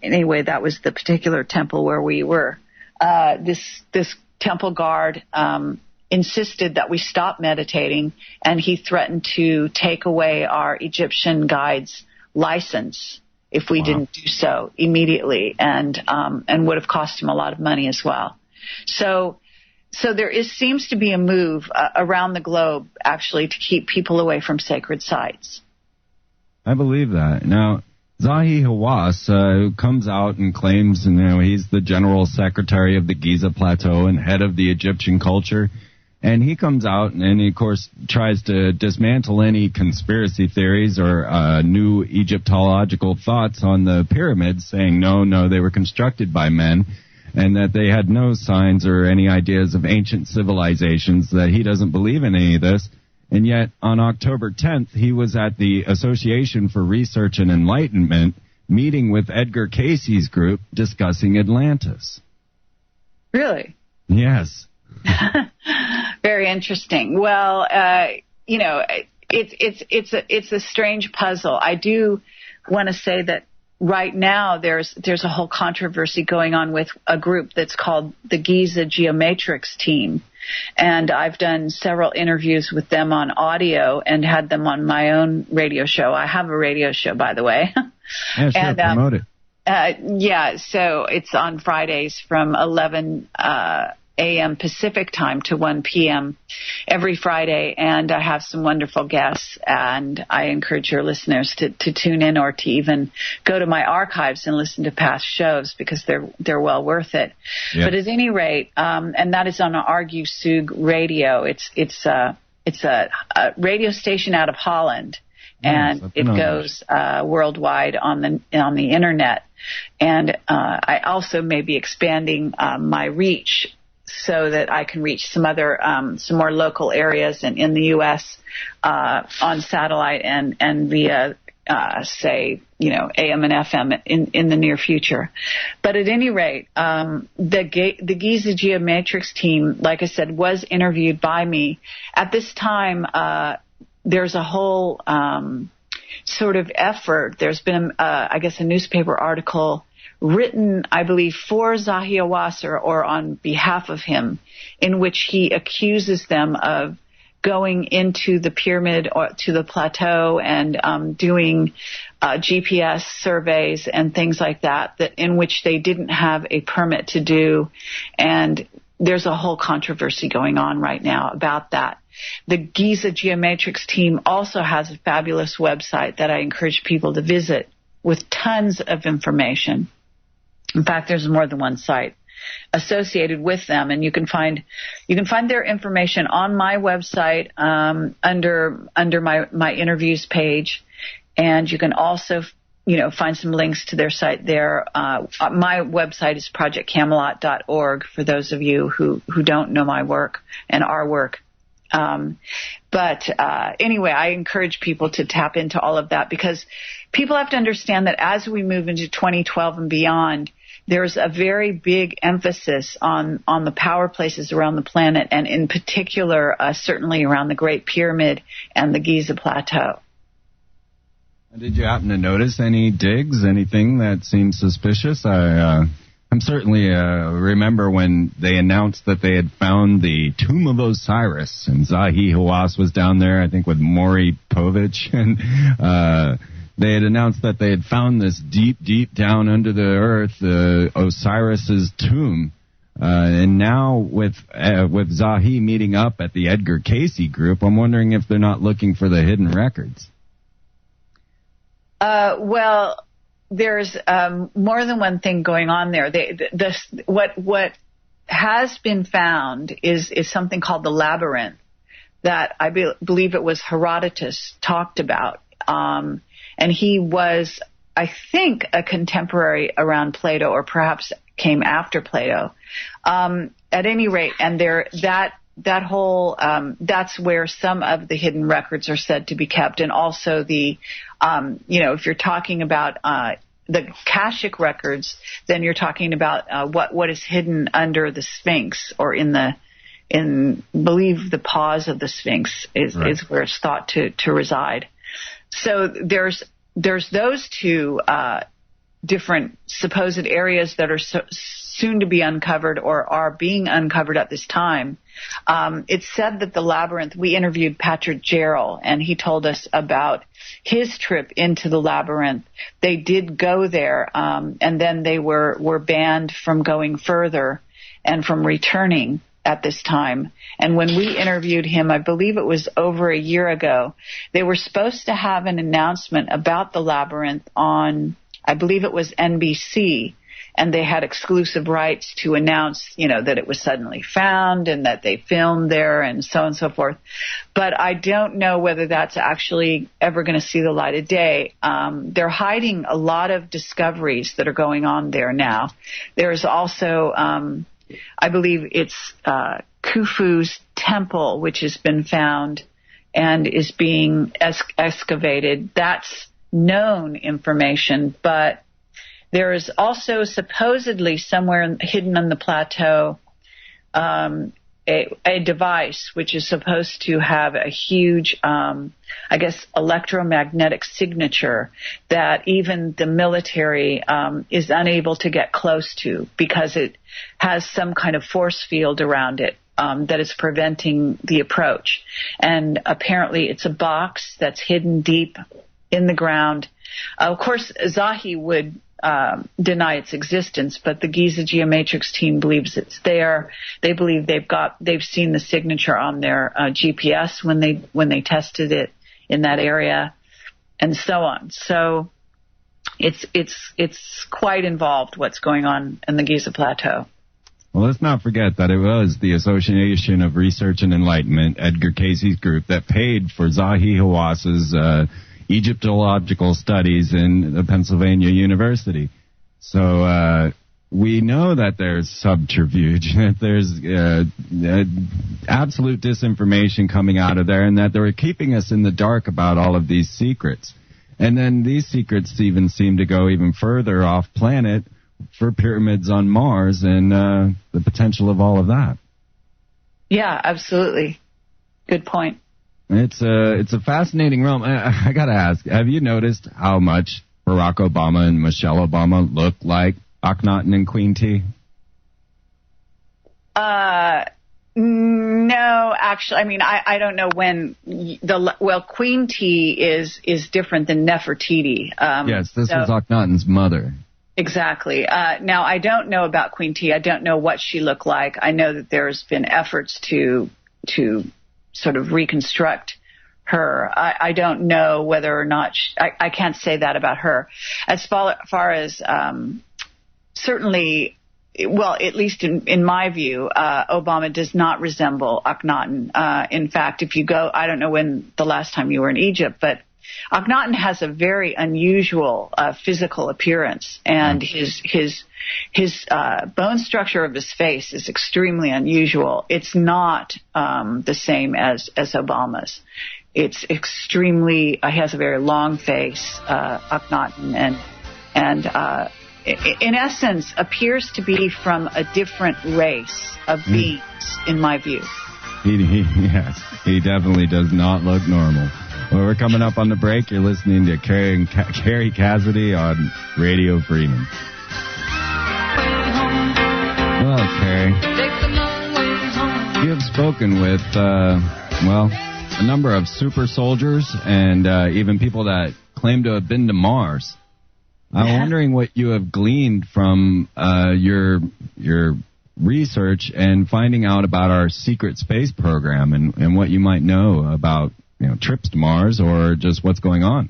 anyway, that was the particular temple where we were. This temple guard insisted that we stop meditating, and he threatened to take away our Egyptian guide's license if we didn't do so immediately, and would have cost him a lot of money as well. So there seems to be a move around the globe, actually, to keep people away from sacred sites. I believe that. Now, Zahi Hawass, who comes out and claims, he's the general secretary of the Giza Plateau and head of the Egyptian culture, and he comes out and he, of course, tries to dismantle any conspiracy theories or new Egyptological thoughts on the pyramids, saying, no, they were constructed by men, and that they had no signs or any ideas of ancient civilizations, that he doesn't believe in any of this. And yet, on October 10th, he was at the Association for Research and Enlightenment meeting with Edgar Cayce's group discussing Atlantis. Really? Yes. Very interesting. Well, it's a strange puzzle. I do want to say that right now there's a whole controversy going on with a group that's called the Giza Geomatrix Team. And I've done several interviews with them on audio and had them on my own radio show. I have a radio show, by the way. Yeah, sure, promote it. So it's on Fridays from 11 a.m. Pacific time to 1 p.m. every Friday, and I have some wonderful guests, and I encourage your listeners to tune in or to even go to my archives and listen to past shows, because they're well worth it. Yep. But at any rate, and that is on Argue Sug Radio. It's a radio station out of Holland, and it goes worldwide on the internet. And I also may be expanding my reach, so that I can reach some more local areas in the U.S. On satellite and via, AM and FM in the near future. But at any rate, the Giza Geomatrix Team, like I said, was interviewed by me. At this time, there's a whole sort of effort. There's been, a newspaper article written, I believe, for Zahi Hawass or on behalf of him, in which he accuses them of going into the pyramid or to the plateau and doing GPS surveys and things like that in which they didn't have a permit to do. And there's a whole controversy going on right now about that. The Giza Geomatrix Team also has a fabulous website that I encourage people to visit with tons of information. In fact, there's more than one site associated with them, and you can find their information on my website under my interviews page, and you can also find some links to their site there. My website is projectcamelot.org for those of you who don't know my work and our work. But anyway, I encourage people to tap into all of that, because people have to understand that as we move into 2012 and beyond, there's a very big emphasis on the power places around the planet, and in particular, certainly around the Great Pyramid and the Giza Plateau. Did you happen to notice any digs, anything that seemed suspicious? I'm certainly remember when they announced that they had found the Tomb of Osiris, and Zahi Hawass was down there, I think, with Maury Povich, and they had announced that they had found this deep, deep down under the earth, Osiris's tomb. And now with Zahi meeting up at the Edgar Cayce group, I'm wondering if they're not looking for the hidden records. Well, there's more than one thing going on there. What has been found is something called the labyrinth that I believe it was Herodotus talked about. And he was, I think, a contemporary around Plato, or perhaps came after Plato. At any rate, and that whole that's where some of the hidden records are said to be kept, and also the if you're talking about the Akashic records, then you're talking about what is hidden under the Sphinx, or believe the paws of the Sphinx is where it's thought to reside. So there's those two different supposed areas that are soon to be uncovered or are being uncovered at this time. It's said that the labyrinth, we interviewed Patrick Jarrell, and he told us about his trip into the labyrinth. They did go there, and then they were banned from going further and from returning at this time. And when we interviewed him, I believe it was over a year ago, they were supposed to have an announcement about the labyrinth on, I believe it was NBC, and they had exclusive rights to announce, that it was suddenly found and that they filmed there and so on and so forth. But I don't know whether that's actually ever going to see the light of day. They're hiding a lot of discoveries that are going on there now. There's also, I believe it's Khufu's temple, which has been found and is being excavated. That's known information, but there is also supposedly somewhere hidden on the plateau a device which is supposed to have a huge, electromagnetic signature that even the military is unable to get close to because it has some kind of force field around it that is preventing the approach. And apparently it's a box that's hidden deep in the ground. Of course, Zahi would deny its existence, but the Giza Geomatrix team believes it's there. They believe they've seen the signature on their GPS when they tested it in that area, and so on. So it's quite involved what's going on in the Giza Plateau. Well, let's not forget that it was the Association of Research and Enlightenment, Edgar Cayce's group, that paid for Zahi Hawas's Egyptological studies in Pennsylvania University. So we know that there's subterfuge, that there's absolute disinformation coming out of there, and that they were keeping us in the dark about all of these secrets. And then these secrets even seem to go even further off planet for pyramids on Mars and the potential of all of that. Yeah, absolutely. Good point. It's a fascinating realm. I got to ask, have you noticed how much Barack Obama and Michelle Obama look like Akhenaten and Queen T? No, actually. I mean, I don't know when Queen T is different than Nefertiti. Yes, this was Akhenaten's mother. Exactly. Now, I don't know about Queen T. I don't know what she looked like. I know that there's been efforts to sort of reconstruct her. I don't know whether or not I can't say that about her. As far as certainly, well, at least in my view, Obama does not resemble Akhenaten. In fact, if you go, I don't know when the last time you were in Egypt, but Akhenaten has a very unusual physical appearance, and his bone structure of his face is extremely unusual. It's not the same as Obama's. It's extremely. He has a very long face, Akhenaten, and in essence appears to be from a different race of beings, in my view. He definitely does not look normal. Well, we're coming up on the break. You're listening to Kerry Cassidy on Radio Freeman. Well, Kerry, you have spoken with, a number of super soldiers and even people that claim to have been to Mars. I'm wondering what you have gleaned from your research and finding out about our secret space program and what you might know about trips to Mars or just what's going on.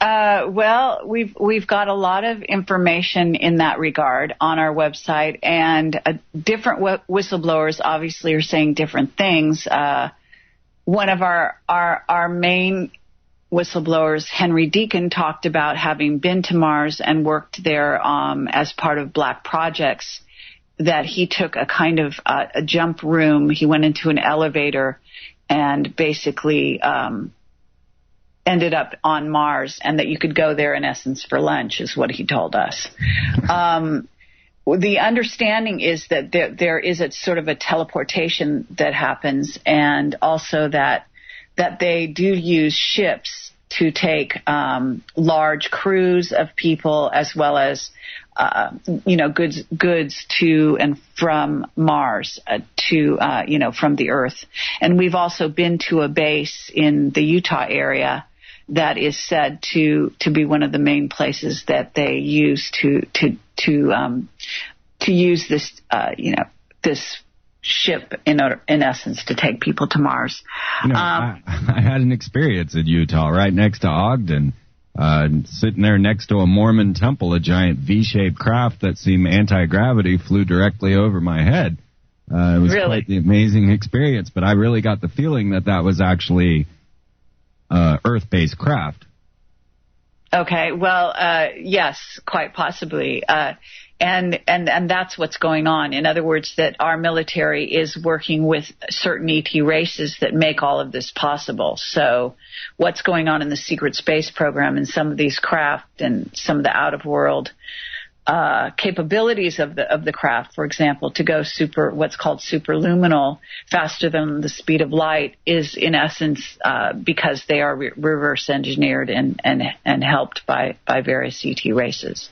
Well, we've got a lot of information in that regard on our website, and different whistleblowers obviously are saying different things. One of our main whistleblowers, Henry Deacon, talked about having been to Mars and worked there as part of Black Projects, that he took a kind of a jump room. He went into an elevator and basically ended up on Mars, and that you could go there in essence for lunch, is what he told us. The understanding is that there is a sort of a teleportation that happens, and also that they do use ships to take large crews of people, as well as goods to and from Mars, from the Earth. And we've also been to a base in the Utah area that is said to be one of the main places that they use to use this this ship in essence to take people to Mars. I had an experience in Utah, right next to Ogden. Sitting there next to a Mormon temple, a giant V-shaped craft that seemed anti-gravity flew directly over my head. It was quite the amazing experience, but I really got the feeling that was actually Earth-based craft. Okay, well, yes, quite possibly. And that's what's going on. In other words, that our military is working with certain ET races that make all of this possible. So what's going on in the secret space program and some of these craft and some of the out-of-world capabilities of the craft, for example, to go what's called superluminal, faster than the speed of light, is in essence because they are reverse engineered and helped by various ET races.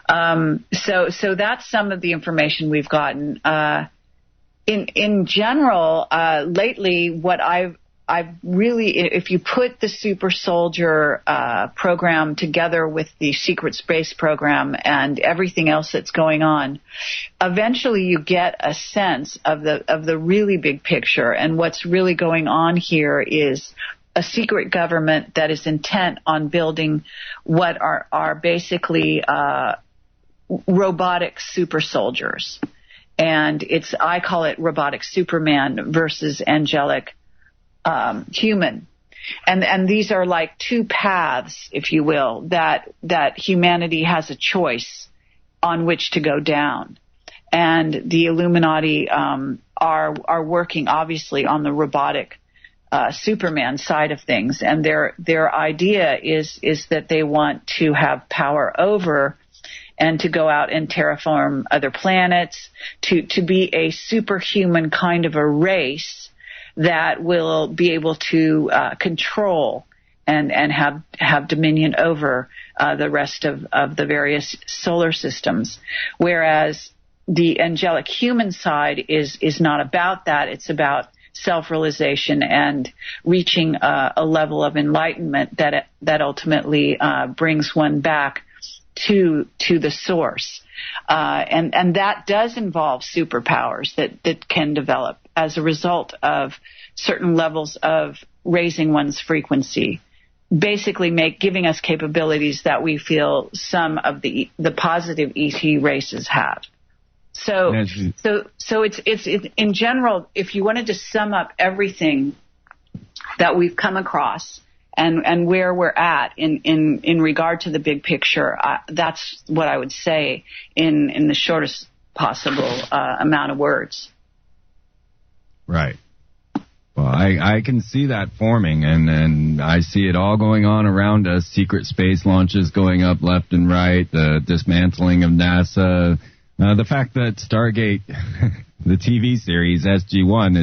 So that's some of the information we've gotten. In general, lately, what I've really, if you put the super soldier program together with the secret space program and everything else that's going on, eventually you get a sense of the really big picture. And what's really going on here is a secret government that is intent on building what are basically robotic super soldiers. And I call it robotic Superman versus angelic human. And these are like two paths, if you will, that humanity has a choice on which to go down. And the Illuminati are working obviously on the robotic Superman side of things. And their idea is that they want to have power over and to go out and terraform other planets, to be a superhuman kind of a race that will be able to control and have dominion over the rest of the various solar systems. Whereas the angelic human side is not about that. It's about self-realization and reaching a level of enlightenment that ultimately brings one back to the source. And that does involve superpowers that can develop as a result of certain levels of raising one's frequency, basically giving us capabilities that we feel some of the positive ET races have. So it's in general, if you wanted to sum up everything that we've come across and where we're at in regard to the big picture, that's what I would say in the shortest possible amount of words. Right. Well, I can see that forming, and I see it all going on around us. Secret space launches going up left and right, the dismantling of NASA, the fact that Stargate, the TV series SG-1,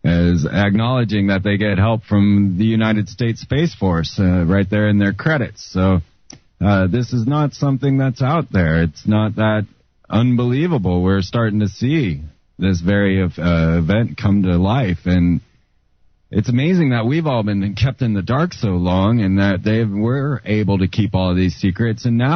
is acknowledging that they get help from the United States Space Force right there in their credits. So this is not something that's out there. It's not that unbelievable. We're starting to see this very event come to life, and it's amazing that we've all been kept in the dark so long and that they were able to keep all of these secrets, and now